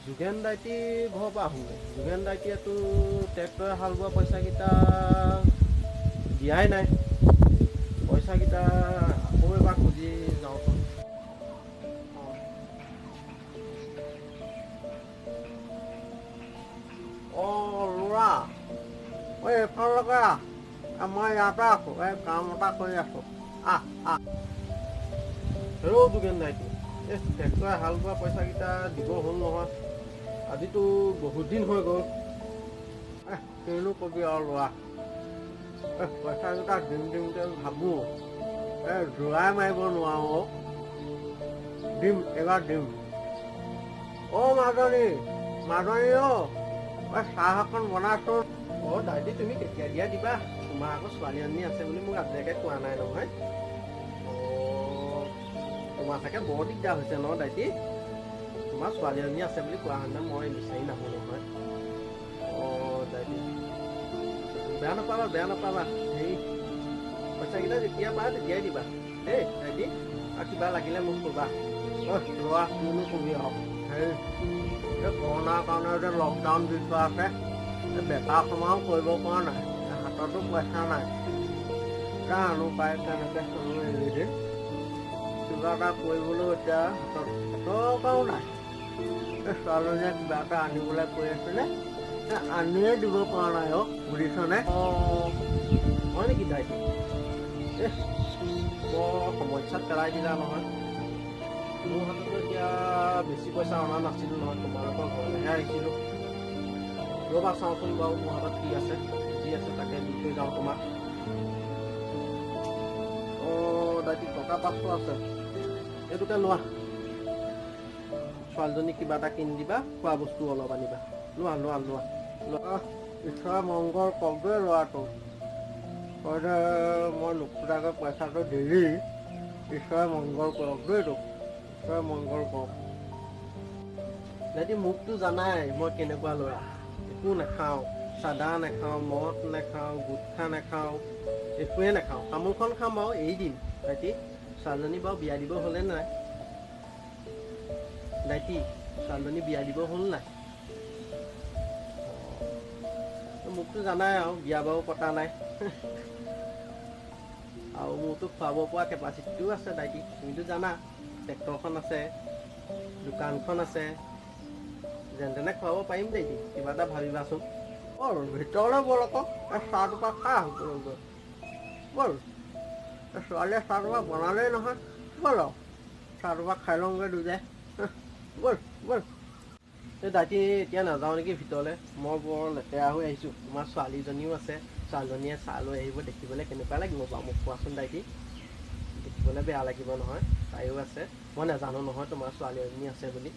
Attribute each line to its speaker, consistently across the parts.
Speaker 1: যোগেন দাইটি ঘৰৰ পৰা আহোঁগৈ। যোগেন দাইটিয়েতো ট্ৰেক্টৰে হাল বোৱা পইচাকেইটা দিয়াই নাই। পইচাকেইটা আকৌ এবাৰ খুজি যাওঁচোন। ল'ৰা ঐ এইফাললৈকে মই ইয়াতে আছোঁ, এই কাম এটা কৰি আছোঁ। যোগেন দাইটি এই ট্ৰেক্টৰে হাল বোৱা পইচাকেইটা দিব হ'ল নহয়। আজিতো বহুত দিন হৈ গ'ল। কিনো কবি আৰু ল'ৰা, পইচাকেইটা দিমকে ভাবোঁ জোৰাই মাৰিব নোৱাৰোঁ। দিম, এইবাৰ দিম। মাজনী চাহ অকণ বনাচোন। দাইটি তুমি কেতিয়া দিয়া দিবা? তোমাৰ আকৌ ছোৱালী আনি আছে বুলি মোক আজিলৈকে কোৱা নাই নহয়। তোমাৰ চাগে বৰ দিগদাৰ হৈছে ন দাইটি? তোমাৰ ছোৱালীজনী আছে বুলি কোৱা হ'লে মই বিচাৰি নাহোঁ নহয়। দাইটি বেয়া নাপাবা। হেৰি পইচাকেইটা যেতিয়া পাৰা তেতিয়াই দিবা দেই দাইটি। আৰু কিবা লাগিলে মোক ক'বা। ল'ৰা কিনো কবি আৰু, হেৰি এই কৰোণাৰ কাৰণে যে লকডাউন দি থোৱা আছে, বেপাৰ সমাৰো কৰিব পৰা নাই, হাততো পইচা নাই। জানো পাই কেনেকৈ চলো এইকেইদিন। কিবা এটা কৰিবলৈ এতিয়া হাতত টকাও নাই। ছোৱালীজনীয়ে কিবা এটা আনিবলৈ কৈ আছিলে, আনিয়ে দিব পৰা নাই বুজিছনে? হয় নেকি দাইটি? বৰ সমস্যাত পেলাই দিলা নহয়। মোৰ হাততো এতিয়া বেছি পইচা অনা নাছিলোঁ নহয়, তোমালোকৰ ঘৰলৈহে আহিছিলোঁ। ৰ'বা চাওঁচোন বাৰু মোৰ হাতত কি আছে, যি আছে তাকে দি থৈ যাওঁ তোমাক। দাইটি টকা 500 আছে, এইটোকে লোৱা। ছোৱালীজনীক কিবা এটা কিনি দিবা, খোৱা বস্তু অলপ আনিবা। লোৱা। ঈশ্বৰে মংগল কৰক দেই ল'ৰাটো। মই নুখুধাকৈ পইচাটো দিলি, ঈশ্বৰে মংগল কৰক দেই তোক। ঈশ্বৰে মংগল কৰক। দাইটি মোকতো জানাই মই কেনেকুৱা ল'ৰা। একো নাখাওঁ, চাদা নাখাওঁ, মদ নাখাওঁ, গুটখা নাখাওঁ, একোৱে নাখাওঁ। তামোলখন খাম বাৰু, এৰি দিম। দাইটি ছোৱালীজনী বাৰু বিয়া দিব হ'লে নাই? দাইটি ছোৱালীজনী বিয়া দিব হ'ল নাই? মোকতো জানাই আৰু, বিয়া বাৰু পতা নাই। আৰু মোৰতো খুৱাব পৰা কেপাচিটিও আছে দাইটি, তুমিতো জানা। ট্ৰেক্টৰখন আছে, দোকানখন আছে, যেন তেনে খুৱাব পাৰিম দাইটি। কিবা এটা ভাবিবাচোন। ভিতৰলৈ ব'ল আকৌ, চাহ টোপা খা ব'ল। ছোৱালীয়ে চাহ টোপা বনালেই নহয়, ব'ল চাহ টোপা খাই লওঁগৈ দুয়োটাই। ব'ল। এই দাইটি এতিয়া নাযাওঁ নেকি ভিতৰলৈ? মই বৰ লেতেৰা হৈ আহিছোঁ। তোমাৰ ছোৱালীজনীও আছে, ছোৱালীজনীয়ে চাহ লৈ আহিব, দেখিবলৈ কেনেকুৱা লাগিব বাৰু মোক কোৱাচোন দাইটি? দেখিবলৈ বেয়া লাগিব নহয়, তাইও আছে। মই নাজানো নহয় তোমাৰ ছোৱালী এজনী আছে বুলি।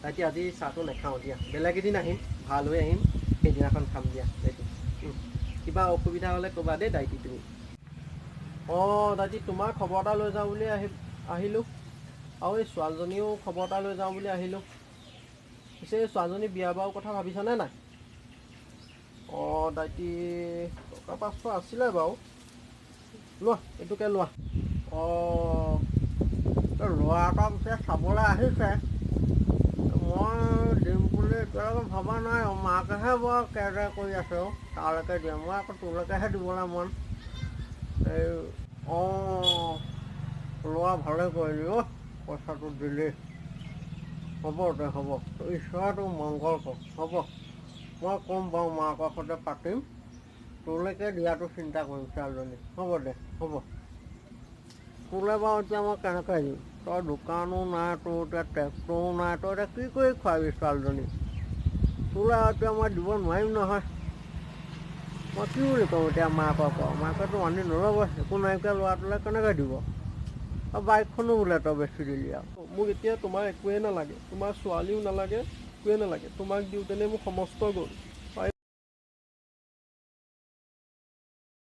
Speaker 1: দাইটি আজি চাহটো নাখাওঁ দিয়া, বেলেগ এদিন আহিম, ভাল হৈ আহিম, সেইদিনাখন খাম দিয়া দাইটি। কিবা অসুবিধা হ'লে ক'বা দেই দাইটি তুমি। দাইটি তোমাৰ খবৰ এটা লৈ যাওঁ বুলি আহিলোঁ, আৰু এই ছোৱালীজনীও খবৰ এটা লৈ যাওঁ বুলি আহিলোঁ। পিছে ছোৱালীজনী বিয়া বাৰুৰ কথা ভাবিছানে নাই? দাইটি টকা 500 আছিলে বাৰু, লোৱা, এইটোকে লোৱা। ল'ৰা এটা পিছে চাবলৈ আহিছে, মই দিম বুলি এতিয়ালৈকে ভবা নাই। মাকেহে বৰ কেৰকেৰ কৰি আছে তালৈকে দিয়ে, মই আকৌ তোলৈকেহে দিবলৈ মন। ল'ৰা ভালে কৰিলি পইচাটো দিলি। হ'ব দে, হ'ব, ঈশ্বৰটো মংগল কৰক। হ'ব, মই ক'ম বাৰু, মাকৰ সৈতে পাতিম, তোলৈকে দিয়াটো চিন্তা কৰিম ছোৱালীজনী। হ'ব দে, হ'ব। তোলৈ বাৰু এতিয়া মই কেনেকৈ দিম? তই দোকানো নাই, তোৰ এতিয়া ট্ৰেক্টৰো নাই, তই এতিয়া কি কৰি খুৱাবি ছোৱালীজনী? তোলৈ এতিয়া মই দিব নোৱাৰিম নহয়। মই কি বুলি ক'ম এতিয়া মাকক? মাকেতো আনি নল'ব, একো নাইকিয়া ল'ৰাটোলৈ কেনেকৈ দিব? আৰু বাইকখনো বোলে তই বেছি দিলি আৰু। মোক এতিয়া তোমাৰ একোৱেই নালাগে, তোমাৰ ছোৱালীও নালাগে, একোৱেই নালাগে। তোমাক দিওঁতেনে মোৰ সমস্ত গ'ল।